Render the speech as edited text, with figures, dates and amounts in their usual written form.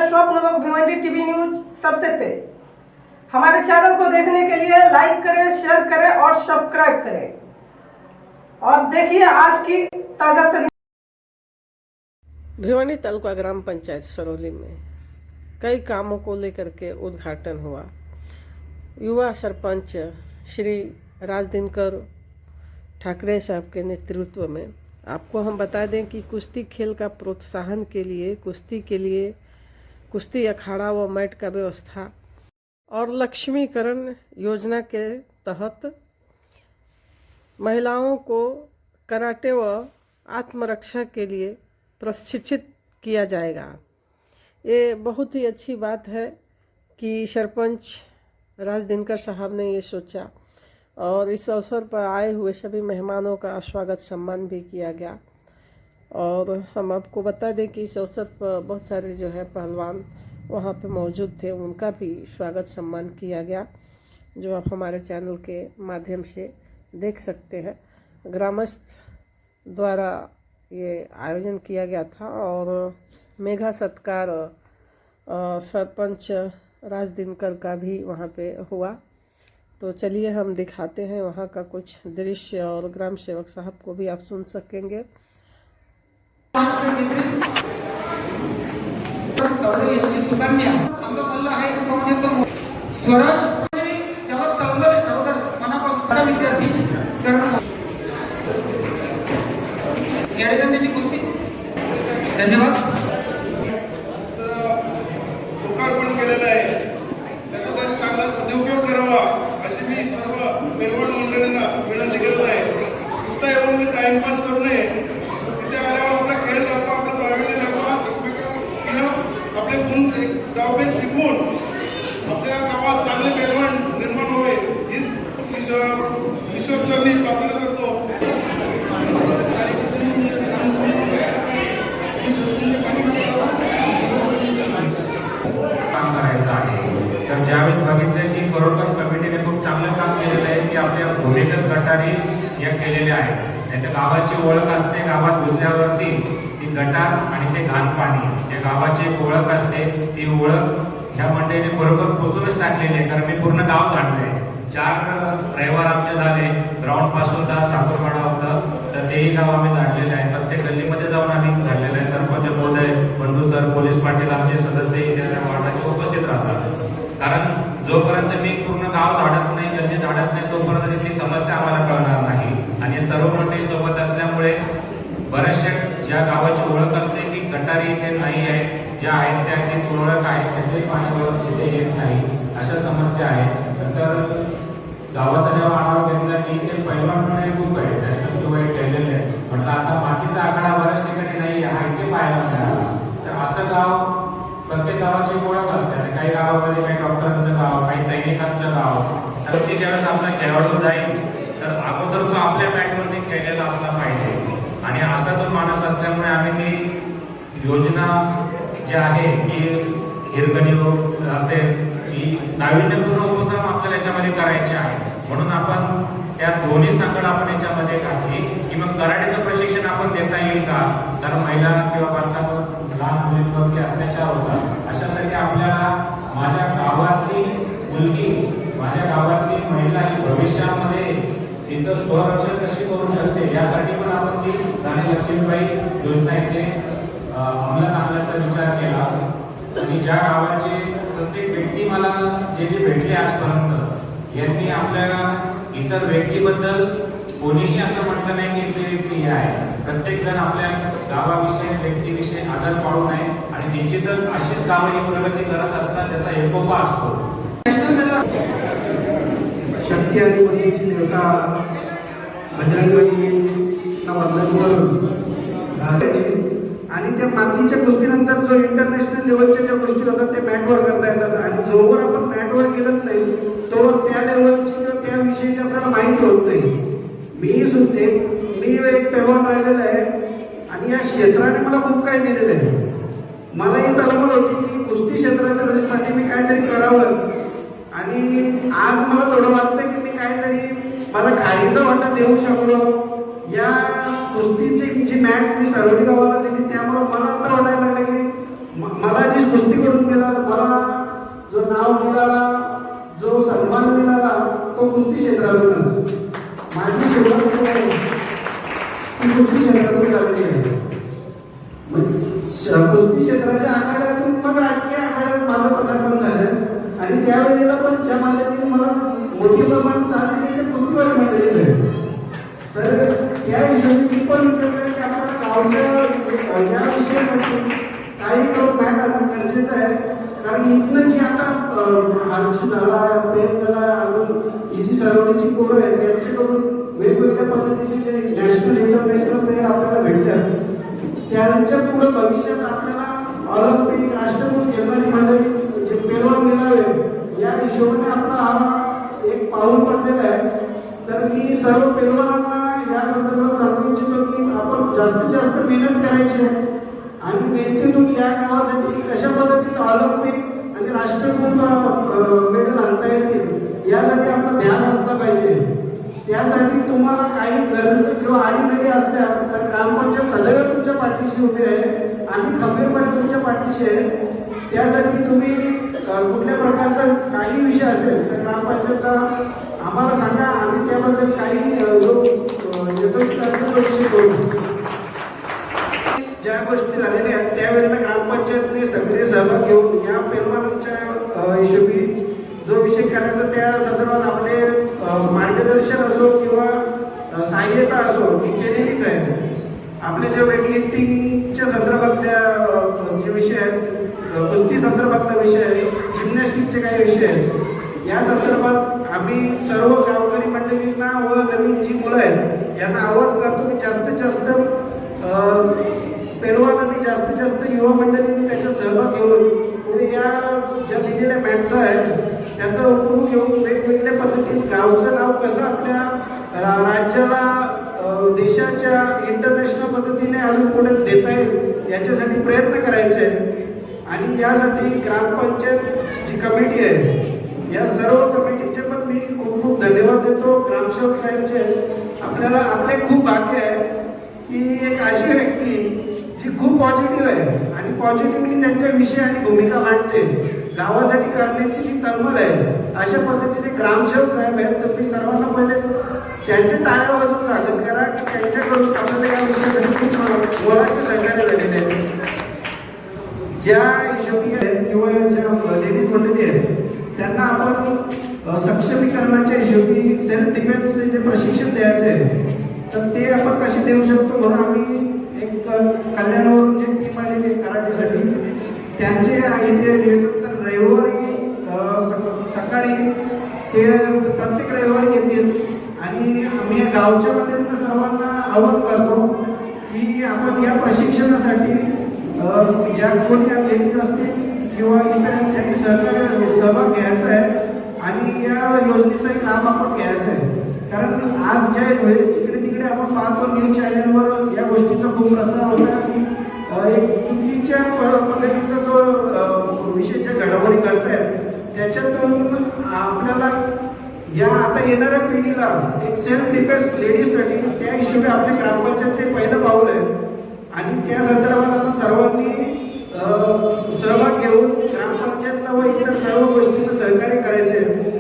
स्वप्न लोक Bhiwandi TV news सबसे तेज। हमारे चैनल को देखने के लिए लाइक करें, शेयर करें और सब्सक्राइब करें और देखिए आज की ताजा तरीन। भिवंडी तालुका ग्राम पंचायत सरौली में कई कामों को लेकर के उद्घाटन हुआ। युवा सरपंच श्री राज दिनकर ठाकरे साहब के नेतृत्व में आपको हम बता दें कि कुश्ती खेल का प्रोत्साहन के लिए कुश्ती अखाड़ा व मैट का व्यवस्था और लक्ष्मीकरण योजना के तहत महिलाओं को कराटे व आत्मरक्षा के लिए प्रशिक्षित किया जाएगा। ये बहुत ही अच्छी बात है कि सरपंच राज दिनकर साहब ने ये सोचा और इस अवसर पर आए हुए सभी मेहमानों का स्वागत सम्मान भी किया गया। और हम आपको बता दें कि इस अवसर पर बहुत सारे जो है पहलवान वहाँ पे मौजूद थे, उनका भी स्वागत सम्मान किया गया, जो आप हमारे चैनल के माध्यम से देख सकते हैं। ग्रामस्थ द्वारा ये आयोजन किया गया था और मेघा सत्कार सरपंच राज दिनकर का भी वहाँ पे हुआ। तो चलिए हम दिखाते हैं वहाँ का कुछ दृश्य और ग्राम सेवक साहब को भी आप सुन सकेंगे। धन्यवाद। लोकार्पण केलेलं आहे, त्याचा त्यांनी चांगला सदुपयोग करावा अशी मी सर्व पैलवान मंडळींना विनंती करत आहे। नुसता येऊन टाइमपास करू नये, तिथे आल्यावर आपला खेळ दाखवा, आपला प्रावीण्य दाखवा, एकमेकांना आपले गुण डावपे शिकवून आपल्या गावात चांगले पैलवान निर्माण होईल हीच ईश्वरचरणी प्रार्थना करतो। तर ज्यावेळेस बघितलं की कोरोडकर कमिटीने खूप चांगलं काम केलेलं आहे की आपल्या भूमिगत गटारी या केलेल्या आहेत। नाही तर गावाची ओळख असते, गावात घुसल्यावरती ती गटार आणि ते घाण पाणी या गावाची एक ओळख असते। ती ओळख ह्या मंडळीने बरोबर पोचूनच टाकलेली आहे, कारण मी पूर्ण गाव झाडलंय। 4 रविवार आमचे झाले, ग्राउंड पासून तास ठाकूरपाडा होतं, तर तेही गाव आम्ही झाडलेले आहे। प्रत्येक गल्लीमध्ये जाऊन आम्ही झाडलेलं आहे। सरपंच महोदय, बंधू सर, पोलीस पाटील आमचे सदस्य त्या वार्डाचे उपस्थित राहतात, कारण जोपर्यंत मी पूर्ण गाव झाडत नाही, गल्ली झाडत नाही, तोपर्यंत तिथली समस्या आम्हाला कळणार नाही। आणि सर्व मंडळी सोबत असल्यामुळे बऱ्याचशा ज्या गावाची ओळख असते की गटारी इथे नाही आहे, ज्या आहेत त्या ती ओळख आहे, त्याचे पाणी इथे येत नाही, अशा समस्या आहेत। तर गावाचा जेव्हा आढावा घेतला की ते पैलवानपणे खूप आहे, त्याच्यात वाईट केलेले आहे, म्हटलं आता मातीचा आकडा बऱ्याच ठिकाणी नाही आहे, ते पाहायला मिळाला। तर असं गाव प्रत्येक गावाची ओळख असते। काही गावामध्ये काही डॉक्टरांचं गाव, काही सैनिकांचं गाव, तर ती ज्यावेळेस आपला खेळाडू जाईल तर अगोदर तो आपल्या मॅटवरती खेळलेला असला पाहिजे। आणि असा तो माणूस असल्यामुळे आम्ही ती योजना जी आहे की हिरकणी असेल की नाविन्यपूर्ण उपक्रम आपल्याला याच्यामध्ये करायचे आहे, म्हणून आपण त्या दोन्ही संकट आपण याच्यामध्ये घातली की मग कराटेचं प्रशिक्षण आपण देता येईल का, तर महिला किंवा बालकांवर लहान मुलींवरती अत्याचार होतात, अशासाठी आपल्याला माझ्या गावातली मुलगी, माझ्या गावातली महिला ही भविष्यामध्ये तिचं स्वरक्षण कशी करू शकते यासाठी पण आपण ती राणी लक्ष्मीबाई योजना इथे अंमलात आणण्याचा विचार केला। आणि ज्या गावाचे प्रत्येक व्यक्ती मला जे भेटले आजपर्यंत, यांनी आपल्याला इतर व्यक्तीबद्दल कोणीही असं म्हटलं नाही की इथली व्यक्ती ही आहे। प्रत्येक जण आपल्या गावाविषयी, व्यक्तीविषयी आदर पाळू नये आणि निश्चितच अशीच गावं ही प्रगती करत असतात, त्याचा एकोपा असतो। शक्ती आणि बलीची देवता बजरंगबलींना वंदन करून आणि त्या मातीच्या गोष्टीनंतर जो इंटरनॅशनल लेवलच्या ज्या गोष्टी होतात ते मॅटवर करता येतात। आणि जोवर आपण मॅटवर केलंच नाही तोवर त्या लेवलची किंवा त्या विषयीची आपल्याला माहिती होत नाही। मी एक पैलवान राहिलेला आहे आणि या क्षेत्राने मला खूप काही दिलेलं आहे। मलाही तळमळ होती की कुस्ती क्षेत्रासाठी मी काहीतरी करावं, आणि आज मला थोडं वाटतं की मी काहीतरी माझा खारीचा वाटा देऊ शकलो। या कुस्तीची जी मॅट मी सरवली गावाला दिली, त्यामुळे मला आता वाटायला लागलं की मला जी कुस्ती करून क्षेत्रातूनच माझी सुरुवात ही कुस्ती क्षेत्रातून झालेली आहे. कुस्ती क्षेत्राच्या आखाड्यातून मग राजकीय आखाड्यात माझं पदार्पण झालं आणि त्यावेळेला पण ज्या मंडळींनी मला मोठी प्रमाणात साथ दिली ते कुस्तीवाली मंडळीच आहे. तर या हिशोबाने मी पण विचार करेन की आपल्याला गावच्या या विषयासाठी काही लोक मॅट आणणं गरजेचं आहे. कारण इथनं जी आता हर्ष झाला, प्रेम झाला, अजून ही जी सरावणीची पोरं आहेत त्यांच्याकडून वेगवेगळ्या पद्धतीचे जे नॅशनल इंटरनॅशनल प्लेयर आपल्याला भेटतात त्यांच्या पुढे भविष्यात आपल्याला ऑलिम्पिक राष्ट्रकुल खेळणारी मंडळी जे पेलवान मिळावे या हिशोबाने आपला हा एक पाऊल पडलेला आहे. तर मी सर्व पेलवानांना या संदर्भात सांगू इच्छितो की आपण जास्तीत जास्त मेहनत करायची आहे आणि मेहनतीतून या गावासाठी कशा पद्धतीने ऑलिम्पिक आणि राष्ट्रकुल मेडल आणता येतील यासाठी आपला ध्यान असला पाहिजे. त्यासाठी तुम्हाला काही गरज किंवा अडीअडचणी असल्या तर ग्रामपंचायत सदैव तुमच्या पाठीशी उभी आहे आणि खंबीरपणे तुमच्या पाठीशी आहे. त्यासाठी तुम्ही कुठल्या प्रकारचा काही विषय असेल तर ग्रामपंचायतला आम्हाला सांगा, आम्ही त्याबद्दल काही विषय करू. ज्या गोष्टी झालेल्या आहेत त्यावेळेला ग्रामपंचायतने सक्रिय सहभाग घेऊन या पेलवानांच्या हिशोबी जो विषय करायचा त्या संदर्भात आपले मार्गदर्शन असो किंवा सहाय्यता असो ही केलेलीच आहे. आपले जे वेटलिफ्टिंगच्या संदर्भातल्या जे विषय आहेत, कुस्ती संदर्भातला विषय आहे, जिम्नॅस्टिकचे काही विषय आहेत, या संदर्भात आम्ही सर्व गावकरी मंडळींना व नवीन जी मुलं आहेत यांना आवाहन करतो की जास्तीत जास्त पेलवानांनी जास्तीत जास्त युवा मंडळींनी त्याचा सहभाग घेऊन पुढे या ज्या दिलेल्या मॅचचा आहे त्याचा उपयोग घेऊन वेगवेगळ्या पद्धतीत गावचं नाव कसं आपल्या राज्याला देशाच्या इंटरनॅशनल पद्धतीने अजून पुढे देता येईल याच्यासाठी प्रयत्न करायचे आहे. आणि यासाठी ग्रामपंचायत जी कमिटी आहे या सर्व कमिटीचे पण मी खूप खूप धन्यवाद देतो. ग्रामसेवक साहेबचे आपल्याला आपले खूप भाग्य आहे की एक अशी व्यक्ती जी खूप पॉझिटिव्ह आहे आणि पॉझिटिव्हली त्यांच्या विषय आणि भूमिका मांडते, गावासाठी करण्याची जी तळमळ आहे अशा पद्धतीचे ग्रामसेवक साहेब आहेत. तर मी सर्वांना पहिले त्यांचे टाळ्या वाजवून स्वागत करा की त्यांच्याकडून आपल्याला या विषयासाठी खूप मोलाचे सहकार्य झालेले आहे. ज्या हिशोबी आहेत किंवा ज्या लेडीज मंडळी आहेत त्यांना आपण सक्षमीकरणाच्या हिशोबी सेल्फ डिफेन्सचे जे प्रशिक्षण द्यायचे आहे तर ते आपण कसे देऊ शकतो म्हणून आम्ही एक कल्याणवरून जे टीम आलेली कराटेसाठी त्यांचे इथे नियोजन तर रविवारी सकाळी ते प्रत्येक रविवारी येतील आणि आम्ही या गावच्या मंडळींना सर्वांना आवाहन करतो की आपण या प्रशिक्षणासाठी ज्या कोणी या लेडीज असतील किंवा इतर त्यांनी सहभाग घ्यायचा आहे आणि या योजनेचाही लाभ आपण घ्यायचा आहे. कारण आज ज्या जिकडे तिकडे आपण पाहतो न्यूज चॅनलवर या गोष्टीचा खूप प्रसार होता की एक चुकीच्या पद्धतीचा जो विषयाच्या घडामोडी करतायत त्याच्यातून आपल्याला या आता येणाऱ्या पिढीला एक सेल्फ डिफेन्स लेडीजसाठी त्या हिशोबी आपल्या ग्रामपंचायतचे पहिलं पाऊल आहे आणि त्या संदर्भात आपण सर्वांनी सहभाग घेऊन ग्रामपंचायतला व इतर सर्व गोष्टींना सहकार्य करायचे.